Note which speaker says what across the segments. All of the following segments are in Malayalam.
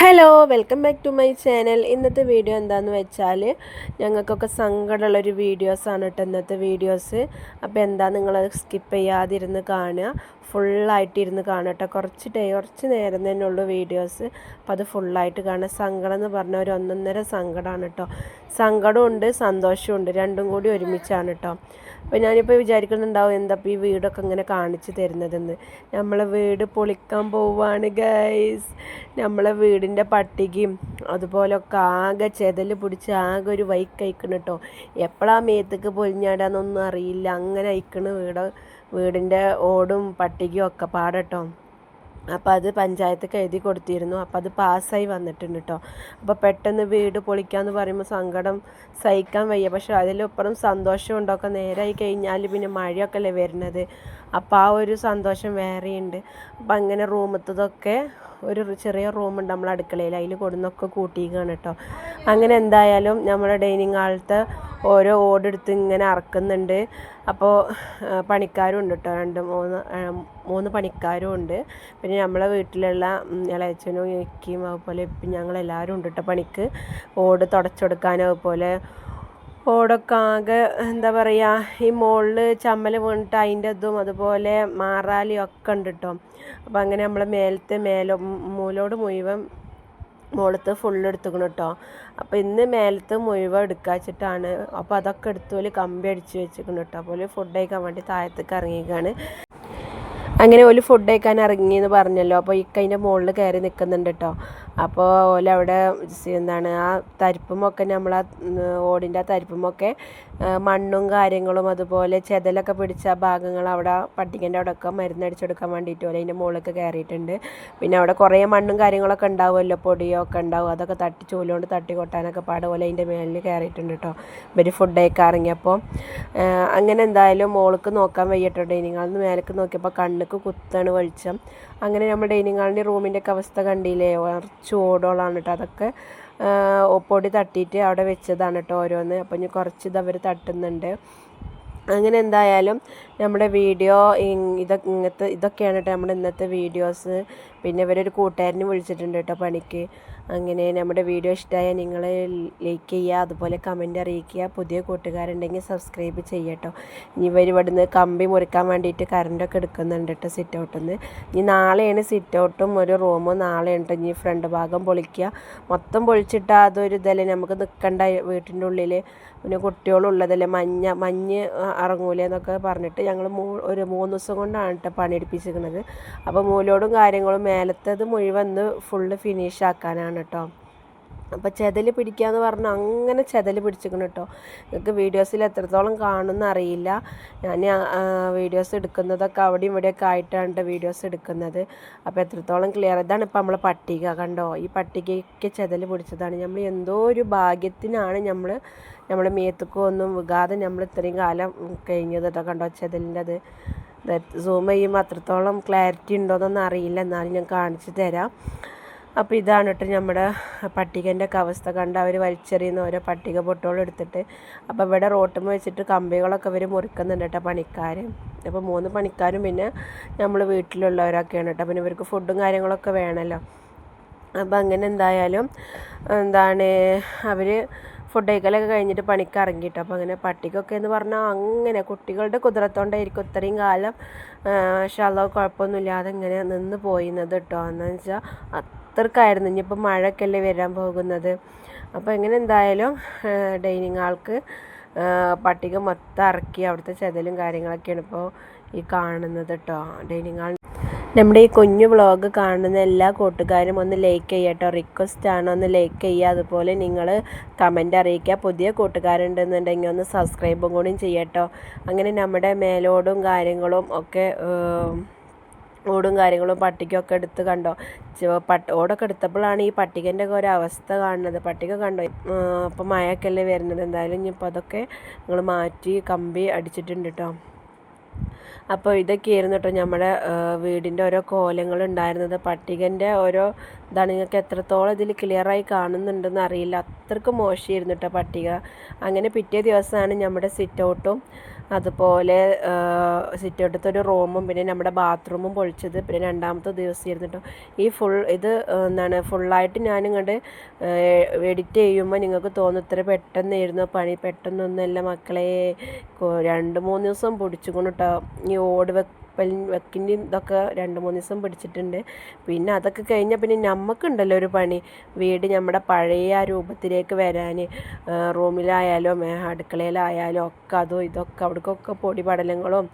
Speaker 1: Hello welcome back to my channel. ഇന്നത്തെ വീഡിയോ എന്താണെന്ന് വെച്ചാൽ ഞങ്ങൾക്കൊക്കെ സങ്കടമുള്ളൊരു വീഡിയോസാണ് കേട്ടോ ഇന്നത്തെ വീഡിയോസ്. അപ്പോൾ എന്താ നിങ്ങൾ സ്കിപ്പ് ചെയ്യാതിരുന്ന് കാണുക, ഫുള്ളായിട്ടിരുന്ന് കാണുക കേട്ടോ. കുറച്ച് നേരം തന്നെ ഉള്ളൂ വീഡിയോസ്. അപ്പോൾ അത് ഫുള്ളായിട്ട് കാണുക. സങ്കടം എന്ന് പറഞ്ഞാൽ ഒരു ഒന്നൊന്നര സങ്കടമാണ് കേട്ടോ. സങ്കടമുണ്ട് സന്തോഷമുണ്ട്, രണ്ടും കൂടി ഒരുമിച്ചാണ് കേട്ടോ. അപ്പോൾ ഞാനിപ്പോൾ വിചാരിക്കുന്നുണ്ടാവും എന്താ ഈ വീടൊക്കെ ഇങ്ങനെ കാണിച്ചു തരുന്നതെന്ന്. നമ്മളെ വീട് പൊളിക്കാൻ പോവാണ് ഗൈസ്. നമ്മളെ വീടിൻ്റെ പട്ടികയും അതുപോലൊക്കെ ആകെ ചെതൽ പിടിച്ച് ആകെ ഒരു വൈക്കയക്കണം കേട്ടോ. എപ്പോഴാണ് മേത്തേക്ക് പൊളിഞ്ഞാടാന്നൊന്നും അറിയില്ല. അങ്ങനെ അയക്കണ് വീടിൻ്റെ ഓടും പട്ടികയും ഒക്കെ പാടട്ടോ. അപ്പോൾ അത് പഞ്ചായത്തൊക്കെ എഴുതി കൊടുത്തിരുന്നു. അപ്പോൾ അത് പാസ്സായി വന്നിട്ടുണ്ട് കേട്ടോ. അപ്പോൾ പെട്ടെന്ന് വീട് പൊളിക്കാമെന്ന് പറയുമ്പോൾ സങ്കടം സഹിക്കാൻ വയ്യ. പക്ഷെ അതിലപ്പുറം സന്തോഷം ഉണ്ടൊക്കെ നേരായി കഴിഞ്ഞാൽ പിന്നെ മഴയൊക്കെ അല്ലേ വരുന്നത്. അപ്പോൾ ആ ഒരു സന്തോഷം വേറെയുണ്ട്. അപ്പോൾ അങ്ങനെ റൂമത്തതൊക്കെ ഒരു ചെറിയ റൂമുണ്ട് നമ്മൾ അടുക്കളയിൽ, അതിൽ കൊടുന്നൊക്കെ കൂട്ടിയിരിക്കുകയാണ് കേട്ടോ. അങ്ങനെ എന്തായാലും നമ്മുടെ ഡൈനിങ് ഹാളത്തെ ഓരോ ഓടെടുത്ത് ഇങ്ങനെ അറക്കുന്നുണ്ട്. അപ്പോൾ പണിക്കാരും ഉണ്ട് കേട്ടോ, മൂന്ന് പണിക്കാരും ഉണ്ട്. പിന്നെ നമ്മളെ വീട്ടിലുള്ള ഇളയച്ചനും ഇക്കയും അതുപോലെ ഇപ്പം ഞങ്ങളെല്ലാവരും ഉണ്ട് കേട്ടോ പണിക്ക്. ഓട് തുടച്ചെടുക്കാനും അതുപോലെ ഓടൊക്കെ ആകെ എന്താ പറയുക, ഈ മുകളിൽ ചമ്മൽ വീണിട്ട് അതിൻ്റെ ഇതും അതുപോലെ മാറാലിയും ഒക്കെ ഉണ്ട് കേട്ടോ. അപ്പോൾ അങ്ങനെ നമ്മൾ മൂലോട് മുഴുവൻ മുകളത്ത് ഫുള്ള് എടുത്തുക്കണം കേട്ടോ. അപ്പോൾ ഇന്ന് മേലത്ത് മുഴുവൻ എടുക്കുക വെച്ചിട്ടാണ്. അപ്പോൾ അതൊക്കെ എടുത്തുപോലെ കമ്പി അടിച്ച് വെച്ചിരിക്കണം കേട്ടോ. അപ്പോൾ ഫുഡ് കഴിക്കാൻ വേണ്ടി താഴത്തേക്ക് ഇറങ്ങിയിരിക്കുകയാണ്. അങ്ങനെ ഒരു ഫുഡ് കഴിക്കാൻ ഇറങ്ങിയെന്ന് പറഞ്ഞല്ലോ. അപ്പോൾ അതിൻ്റെ മുകളിൽ കയറി നിൽക്കുന്നുണ്ട് കേട്ടോ. അപ്പോൾ അവിടെ എന്താണ് ആ തരിപ്പുമൊക്കെ നമ്മൾ ഓടിൻ്റെ ആ തരിപ്പുമൊക്കെ മണ്ണും കാര്യങ്ങളും അതുപോലെ ചെതലൊക്കെ പിടിച്ച ഭാഗങ്ങൾ അവിടെ പട്ടികൻ്റെ അവിടെയൊക്കെ മരുന്നടിച്ചെടുക്കാൻ വേണ്ടിയിട്ട് അതിൻ്റെ മുകളിലൊക്കെ കയറിയിട്ടുണ്ട്. പിന്നെ അവിടെ കുറേ മണ്ണും കാര്യങ്ങളൊക്കെ ഉണ്ടാവുമല്ലോ, പൊടിയൊക്കെ ഉണ്ടാവും. അതൊക്കെ ചൂലുകൊണ്ട് തട്ടി കൊട്ടാനൊക്കെ പോലെ അതിൻ്റെ മേലിൽ കയറിയിട്ടുണ്ട് കേട്ടോ. ഇവർ ഫുഡ് കഴിക്കാൻ ഇറങ്ങിയപ്പോൾ അങ്ങനെ എന്തായാലും മോൾക്ക് നോക്കാൻ വയ്യട്ടോ. ഡൈനിങ് ഹാളിൽ നിന്ന് മേലേക്ക് നോക്കിയപ്പോൾ കണ്ണുക്ക് കുത്താണ് വെളിച്ചം. അങ്ങനെ നമ്മൾ ഡൈനിങ് ഹാളിൻ്റെ റൂമിൻ്റെ ഒക്കെ അവസ്ഥ കണ്ടില്ലേ, ചൂടോളാണ് കേട്ടോ. അതൊക്കെ പൊടി തട്ടിയിട്ട് അവിടെ വെച്ചതാണ് കേട്ടോ ഓരോന്ന്. അപ്പോൾ ഇനി കുറച്ച് അവർ തട്ടുന്നുണ്ട്. അങ്ങനെ എന്തായാലും നമ്മുടെ വീഡിയോ ഇതൊക്കെയാണ് കേട്ടോ നമ്മുടെ ഇന്നത്തെ വീഡിയോസ്. പിന്നെ ഇവരൊരു കൂട്ടുകാരനെ വിളിച്ചിട്ടുണ്ട് കേട്ടോ പണിക്ക്. അങ്ങനെ നമ്മുടെ വീഡിയോ ഇഷ്ടമായാൽ നിങ്ങൾ ലൈക്ക് ചെയ്യുക, അതുപോലെ കമൻറ്റ് അറിയിക്കുക. പുതിയ കൂട്ടുകാരുണ്ടെങ്കിൽ സബ്സ്ക്രൈബ് ചെയ്യട്ടോ. ഇനി ഇവിടുന്ന് കമ്പി മുറിക്കാൻ വേണ്ടിയിട്ട് കറണ്ടൊക്കെ എടുക്കുന്നുണ്ട് കേട്ടോ സിറ്റ് ഔട്ടിൽ നിന്ന്. ഇനി നാളെയാണ് സിറ്റ് ഔട്ടും ഒരു റൂമും നാളെയാണ് കേട്ടോ. ഇനി ഫ്രണ്ട് ഭാഗം പൊളിക്കുക. മൊത്തം പൊളിച്ചിട്ടാൽ അതൊരു ഇതല്ലേ, നമുക്ക് നിൽക്കണ്ട വീട്ടിൻ്റെ ഉള്ളിൽ. പിന്നെ കുട്ടികളുള്ളതല്ലേ, മഞ്ഞ് ഇറങ്ങൂലേ എന്നൊക്കെ പറഞ്ഞിട്ട് ഞങ്ങൾ ഒരു 3 ദിവസം കൊണ്ടാണ് കേട്ടോ പണിയെടുപ്പിച്ചിരിക്കുന്നത്. അപ്പോൾ മൂലോടും കാര്യങ്ങളും മേലത്തത് മുഴുവൻ ഫുള്ള് ഫിനിഷ് ആക്കാനാണ് കേട്ടോ. അപ്പോൾ ചെതൽ പിടിക്കാന്ന് പറഞ്ഞാൽ അങ്ങനെ ചെതൽ പിടിച്ചിരിക്കണം കേട്ടോ. നിങ്ങൾക്ക് വീഡിയോസിൽ എത്രത്തോളം കാണുമെന്ന് അറിയില്ല. ഞാൻ വീഡിയോസ് എടുക്കുന്നതൊക്കെ അവിടെയും ഇവിടെയൊക്കെ ആയിട്ടാണ് വീഡിയോസ് എടുക്കുന്നത്. അപ്പോൾ എത്രത്തോളം ക്ലിയർ. ഇതാണ് ഇപ്പോൾ നമ്മളെ പട്ടിക കണ്ടോ. ഈ പട്ടികയ്ക്ക് ചെതൽ പിടിച്ചതാണ്. നമ്മൾ എന്തോ ഒരു ഭാഗ്യത്തിനാണ് നമ്മുടെ മേത്തക്കും ഒന്നും വികാതെ നമ്മൾ ഇത്രയും കാലം കഴിഞ്ഞത് കേട്ടോ. കണ്ടോ ചെതലിൻ്റെ അത് സൂം ചെയ്യുമ്പോൾ അത്രത്തോളം ക്ലാരിറ്റി ഉണ്ടോയെന്നൊന്നും അറിയില്ല, എന്നാലും ഞാൻ കാണിച്ചു തരാം. അപ്പോൾ ഇതാണ് കേട്ടോ നമ്മുടെ പട്ടികൻ്റെ ഒക്കെ അവസ്ഥ. കണ്ട് അവർ വലിച്ചെറിയുന്ന ഓരോ പട്ടിക പൊട്ടോളം എടുത്തിട്ട്. അപ്പോൾ ഇവിടെ റോട്ടുമ്പോൾ വെച്ചിട്ട് കമ്പികളൊക്കെ അവർ മുറിക്കുന്നുണ്ട് കേട്ടോ പണിക്കാർ. അപ്പോൾ 3 പണിക്കാരും പിന്നെ നമ്മൾ വീട്ടിലുള്ളവരൊക്കെയാണ് കേട്ടോ. പിന്നെ ഇവർക്ക് ഫുഡും കാര്യങ്ങളൊക്കെ വേണമല്ലോ. അപ്പോൾ അങ്ങനെ എന്തായാലും അവർ ഫുഡ് കഴിക്കലൊക്കെ കഴിഞ്ഞിട്ട് പണിക്ക് ഇറങ്ങിയിട്ട്. അപ്പോൾ അങ്ങനെ പട്ടികൊക്കെ എന്ന് പറഞ്ഞാൽ അങ്ങനെ കുട്ടികളുടെ കുതിരത്തോണ്ടായിരിക്കും ഇത്രയും കാലം അല്ലാഹ് കുഴപ്പമൊന്നുമില്ലാതെ ഇങ്ങനെ നിന്ന് പോയിരുന്നത് കേട്ടോ. എന്താണെന്ന് വെച്ചാൽ അത്രക്കായിരുന്നു. ഇനിയിപ്പോൾ മഴയൊക്കെ അല്ലേ വരാൻ പോകുന്നത്. അപ്പോൾ എങ്ങനെ എന്തായാലും ഡൈനിങ് ഹാൾക്ക് പട്ടിക മൊത്തം ഇറക്കി അവിടുത്തെ ചെതലും കാര്യങ്ങളൊക്കെയാണ് ഇപ്പോൾ ഈ കാണുന്നത് കേട്ടോ. ഡൈനിങ് ഹാൾ നമ്മുടെ ഈ കുഞ്ഞു വ്ളോഗ് കാണുന്ന എല്ലാ കൂട്ടുകാരും ഒന്ന് ലൈക്ക് ചെയ്യട്ടോ. റിക്വസ്റ്റാണ്, ഒന്ന് ലൈക്ക് ചെയ്യുക. അതുപോലെ നിങ്ങൾ കമൻറ്റ് അറിയിക്കുക. പുതിയ കൂട്ടുകാരുണ്ടെന്നുണ്ടെങ്കിൽ ഒന്ന് സബ്സ്ക്രൈബും കൂടിയും ചെയ്യട്ടോ. അങ്ങനെ നമ്മുടെ മേലോടും കാര്യങ്ങളും ഒക്കെ ഓടും കാര്യങ്ങളും പട്ടികയൊക്കെ എടുത്ത് കണ്ടോ. ഓടൊക്കെ എടുത്തപ്പോഴാണ് ഈ പട്ടികൻ്റെ ഒക്കെ ഒരവസ്ഥ കാണുന്നത്. പട്ടിക കണ്ടോ. അപ്പോൾ മഴയൊക്കെ അല്ലേ വരുന്നത്. എന്തായാലും ഇനിയിപ്പോൾ അതൊക്കെ നിങ്ങൾ മാറ്റി കമ്പി അടിച്ചിട്ടുണ്ട് കേട്ടോ. അപ്പോൾ ഇതൊക്കെയായിരുന്നു കേട്ടോ നമ്മുടെ വീടിൻ്റെ ഓരോ കോലങ്ങളുണ്ടായിരുന്നത്. പട്ടികൻ്റെ ഓരോ ഇതാണ്. നിങ്ങൾക്ക് എത്രത്തോളം ഇതിൽ ക്ലിയറായി കാണുന്നുണ്ടെന്ന് അറിയില്ല, അത്രയ്ക്ക് മോശമായിരുന്നു കേട്ടോ പട്ടിക. അങ്ങനെ പിറ്റേ ദിവസമാണ് നമ്മുടെ സിറ്റ് ഔട്ടും അതുപോലെ സിറ്റൗട്ടത്തെ ഒരു റൂമും പിന്നെ നമ്മുടെ ബാത്റൂമും പൊളിച്ചത് പിന്നെ രണ്ടാമത്തെ ദിവസം ഇരുന്നിട്ടോ ഈ ഇത് എന്താണ് ഫുള്ളായിട്ട് ഞാനിങ്ങോട്ട് എഡിറ്റ് ചെയ്യുമ്പോൾ നിങ്ങൾക്ക് തോന്നും ഇത്ര പെട്ടെന്നായിരുന്നു പണി. പെട്ടെന്നൊന്നുമല്ല മക്കളെ, 2-3 ദിവസം പിടിച്ചുകൊണ്ട് കേട്ടോ. ഈ ഓട് വെക്കിൻ്റെ ഇതൊക്കെ 2-3 ദിവസം പിടിച്ചിട്ടുണ്ട്. പിന്നെ അതൊക്കെ കഴിഞ്ഞാൽ പിന്നെ നമുക്കുണ്ടല്ലോ ഒരു പണി, വീട് നമ്മുടെ പഴയ രൂപത്തിലേക്ക് വരാൻ. റൂമിലായാലും അടുക്കളയിലായാലും ഒക്കെ അതും ഇതൊക്കെ അവിടേക്കൊക്കെ പൊടി പടലങ്ങളും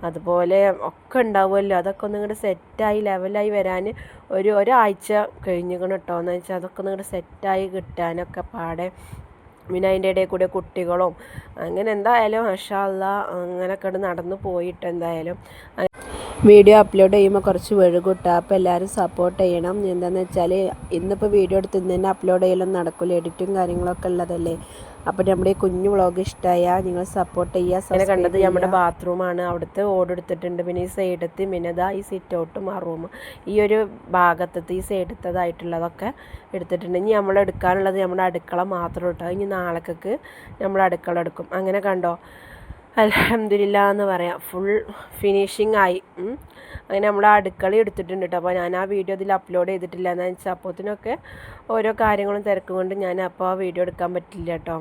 Speaker 1: അതുപോലെ ഒക്കെ ഉണ്ടാവുമല്ലോ. അതൊക്കെ ഒന്ന് ഇങ്ങോട്ട് സെറ്റായി ലെവലായി വരാൻ ഒരാഴ്ച കഴിഞ്ഞിക്കണം കേട്ടോ. എന്ന് വെച്ചാൽ അതൊക്കെ ഒന്ന് ഇങ്ങോട്ട് സെറ്റായി കിട്ടാനൊക്കെ പാടെ. പിന്നെ അതിൻ്റെ ഇടയിൽ കൂടെ കുട്ടികളും അങ്ങനെ എന്തായാലും മാഷാ അല്ലാഹ് അങ്ങനെയൊക്കെ നടന്നു പോയിട്ട് എന്തായാലും വീഡിയോ അപ്ലോഡ് ചെയ്യുമ്പോൾ കുറച്ച് വഴുകൂട്ടാ. അപ്പോൾ എല്ലാവരും സപ്പോർട്ട് ചെയ്യണം. എന്താണെന്ന് വെച്ചാൽ ഇന്നിപ്പോൾ വീഡിയോ എടുത്ത് ഇന്ന് തന്നെ അപ്ലോഡ് ചെയ്യലൊന്നും നടക്കില്ല, എഡിറ്റും കാര്യങ്ങളൊക്കെ ഉള്ളതല്ലേ. അപ്പോൾ നമ്മുടെ ഈ കുഞ്ഞു വ്ളോഗ് ഇഷ്ടമായാൽ നിങ്ങൾ സപ്പോർട്ട് ചെയ്യുക. അങ്ങനെ കണ്ടത് നമ്മുടെ ബാത്റൂമാണ്. അവിടുത്തെ ഓടെടുത്തിട്ടുണ്ട്. പിന്നെ ഈ സൈഡത്ത് പിന്നെ ഇതാ ഈ സിറ്റ് ഔട്ടും ആ റൂം ഈ ഒരു ഭാഗത്തത്തെ ഈ സൈഡത്തതായിട്ടുള്ളതൊക്കെ എടുത്തിട്ടുണ്ട്. ഇനി നമ്മൾ എടുക്കാനുള്ളത് നമ്മുടെ അടുക്കള മാത്രം കേട്ടോ. ഇനി നാളേക്ക് നമ്മൾ അടുക്കള എടുക്കും. അങ്ങനെ കണ്ടോ, അൽഹംദുലില്ലാ എന്ന് പറയാം, ഫുൾ ഫിനിഷിങ് ആയി. അങ്ങനെ നമ്മൾ അടുക്കള എടുത്തിട്ടുണ്ട് കേട്ടോ. അപ്പോൾ ഞാൻ ആ വീഡിയോ ഇതിൽ അപ്ലോഡ് ചെയ്തിട്ടില്ല. എന്ന് വെച്ചാൽ അപ്പോഴത്തേനൊക്കെ ഓരോ കാര്യങ്ങളും തിരക്കും കൊണ്ട് ഞാൻ അപ്പോൾ ആ വീഡിയോ എടുക്കാൻ പറ്റില്ല കേട്ടോ.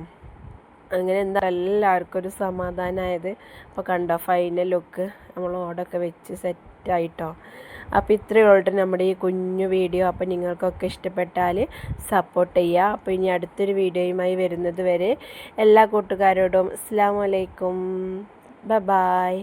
Speaker 1: അങ്ങനെ എന്താ എല്ലാവർക്കും ഒരു സമാധാനമായത്. അപ്പോൾ കണ്ടോ ഫൈനൽ ലുക്ക് നമ്മൾ ഓടൊക്കെ വെച്ച് സെറ്റായിട്ടോ. അപ്പോൾ ഇത്രയേ ഉള്ളൂ നമ്മുടെ ഈ കുഞ്ഞു വീഡിയോ. അപ്പോൾ നിങ്ങൾക്കൊക്കെ ഇഷ്ടപ്പെട്ടാൽ സപ്പോർട്ട് ചെയ്യുക. അപ്പോൾ ഇനി അടുത്തൊരു വീഡിയോയുമായി വരുന്നത് വരെ എല്ലാ കൂട്ടുകാരോടും അസ്സലാമു അലൈക്കും, ബൈ.